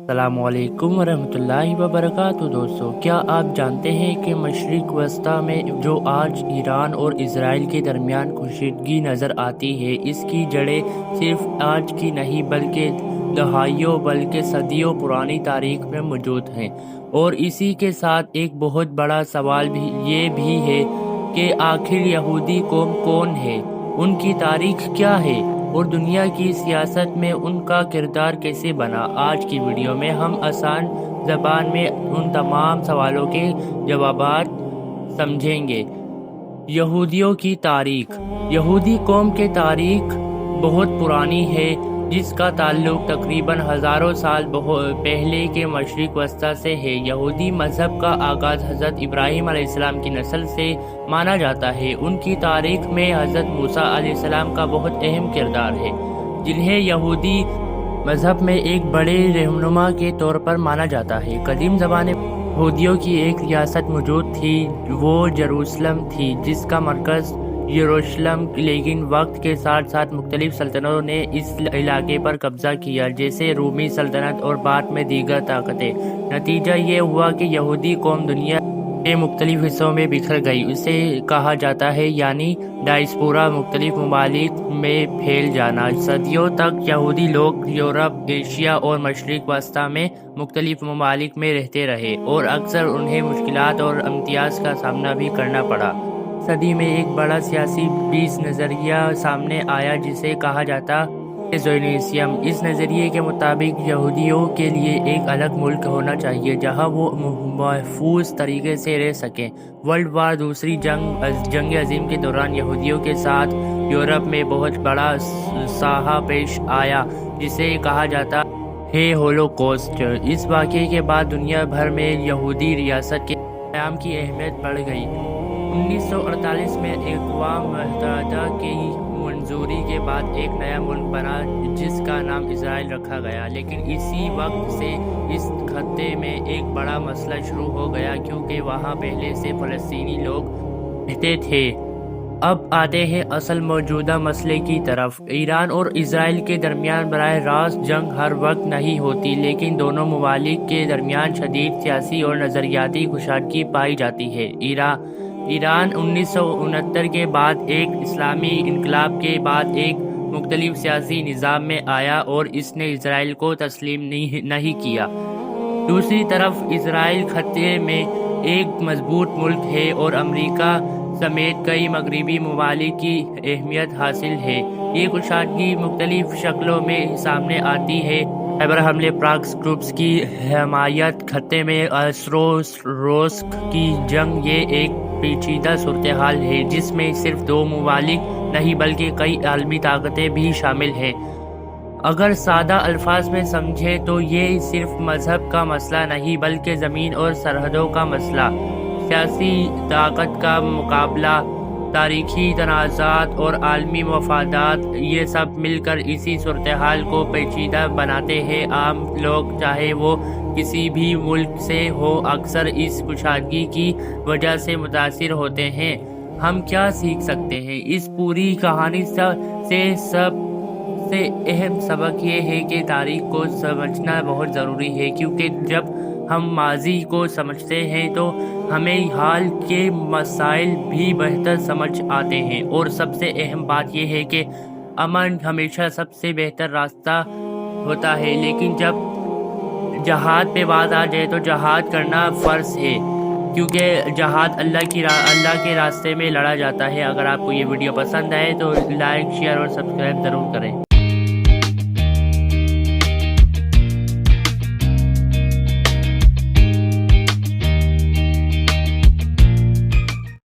السلام علیکم ورحمۃ اللہ وبرکاتہ دوستو، کیا آپ جانتے ہیں کہ مشرق وسطیٰ میں جو آج ایران اور اسرائیل کے درمیان کشیدگی نظر آتی ہے، اس کی جڑیں صرف آج کی نہیں بلکہ دہائیوں بلکہ صدیوں پرانی تاریخ میں موجود ہیں۔ اور اسی کے ساتھ ایک بہت بڑا سوال بھی یہ بھی ہے کہ آخر یہودی قوم کون ہے، ان کی تاریخ کیا ہے اور دنیا کی سیاست میں ان کا کردار کیسے بنا۔ آج کی ویڈیو میں ہم آسان زبان میں ان تمام سوالوں کے جوابات سمجھیں گے۔ یہودیوں کی تاریخ۔ یہودی قوم کی تاریخ بہت پرانی ہے، جس کا تعلق تقریباً ہزاروں سال پہلے کے مشرق وسطیٰ سے ہے۔ یہودی مذہب کا آغاز حضرت ابراہیم علیہ السلام کی نسل سے مانا جاتا ہے۔ ان کی تاریخ میں حضرت موسیٰ علیہ السلام کا بہت اہم کردار ہے، جنہیں یہودی مذہب میں ایک بڑے رہنما کے طور پر مانا جاتا ہے۔ قدیم زمانے میں یہودیوں کی ایک ریاست موجود تھی، وہ یروشلم تھی، جس کا مرکز یروشلم، لیکن وقت کے ساتھ ساتھ مختلف سلطنتوں نے اس علاقے پر قبضہ کیا، جیسے رومی سلطنت اور بعد میں دیگر طاقتیں۔ نتیجہ یہ ہوا کہ یہودی قوم دنیا کے مختلف حصوں میں بکھر گئی۔ اسے کہا جاتا ہے یعنی ڈائسپورا، مختلف ممالک میں پھیل جانا۔ صدیوں تک یہودی لوگ یورپ، ایشیا اور مشرق وسطیٰ میں مختلف ممالک میں رہتے رہے، اور اکثر انہیں مشکلات اور امتیاز کا سامنا بھی کرنا پڑا۔ صدی میں ایک بڑا سیاسی بیس نظریہ سامنے آیا جسے کہا جاتا ہے زیونسم۔ اس نظریے کے مطابق یہودیوں کے لیے ایک الگ ملک ہونا چاہیے جہاں وہ محفوظ طریقے سے رہ سکیں۔ ورلڈ وار دوسری جنگ عظیم کے دوران یہودیوں کے ساتھ یورپ میں بہت بڑا سانحہ پیش آیا، جسے کہا جاتا ہے ہولوکوسٹ۔ اس واقعے کے بعد دنیا بھر میں یہودی ریاست کے قیام کی اہمیت بڑھ گئی۔ 1948 میں اقوام متحدہ کی منظوری کے بعد ایک نیا ملک بنا جس کا نام اسرائیل رکھا گیا، لیکن اسی وقت سے اس خطے میں ایک بڑا مسئلہ شروع ہو گیا، کیونکہ وہاں پہلے سے فلسطینی لوگ رہتے تھے۔ اب آتے ہیں اصل موجودہ مسئلے کی طرف۔ ایران اور اسرائیل کے درمیان براہ راست جنگ ہر وقت نہیں ہوتی، لیکن دونوں ممالک کے درمیان شدید سیاسی اور نظریاتی کشیدگی پائی جاتی ہے۔ ایران 1969 کے بعد ایک اسلامی انقلاب کے بعد ایک مختلف سیاسی نظام میں آیا اور اس نے اسرائیل کو تسلیم نہیں کیا۔ دوسری طرف اسرائیل خطے میں ایک مضبوط ملک ہے اور امریکہ سمیت کئی مغربی ممالک کی حمایت حاصل ہے۔ یہ کشیدگی مختلف شکلوں میں سامنے آتی ہے۔ سائبر حملے، پراکسی گروپس کی حمایت، خطے میں اثرو رسوخ کی جنگ، یہ ایک پیچیدہ صورتحال ہے جس میں صرف دو ممالک نہیں بلکہ کئی عالمی طاقتیں بھی شامل ہیں۔ اگر سادہ الفاظ میں سمجھیں تو یہ صرف مذہب کا مسئلہ نہیں بلکہ زمین اور سرحدوں کا مسئلہ، سیاسی طاقت کا مقابلہ، تاریخی تنازعات اور عالمی مفادات، یہ سب مل کر اسی صورتحال کو پیچیدہ بناتے ہیں۔ عام لوگ، چاہے وہ کسی بھی ملک سے ہو، اکثر اس کشیدگی کی وجہ سے متاثر ہوتے ہیں۔ ہم کیا سیکھ سکتے ہیں اس پوری کہانی سے؟ سب سے اہم سبق یہ ہے کہ تاریخ کو سمجھنا بہت ضروری ہے، کیونکہ جب ہم ماضی کو سمجھتے ہیں تو ہمیں حال کے مسائل بھی بہتر سمجھ آتے ہیں۔ اور سب سے اہم بات یہ ہے کہ امن ہمیشہ سب سے بہتر راستہ ہوتا ہے، لیکن جب جہاد پہ بات آ جائے تو جہاد کرنا فرض ہے، کیونکہ جہاد اللہ کے راستے میں لڑا جاتا ہے۔ اگر آپ کو یہ ویڈیو پسند آئے تو لائک، شیئر اور سبسکرائب ضرور کریں۔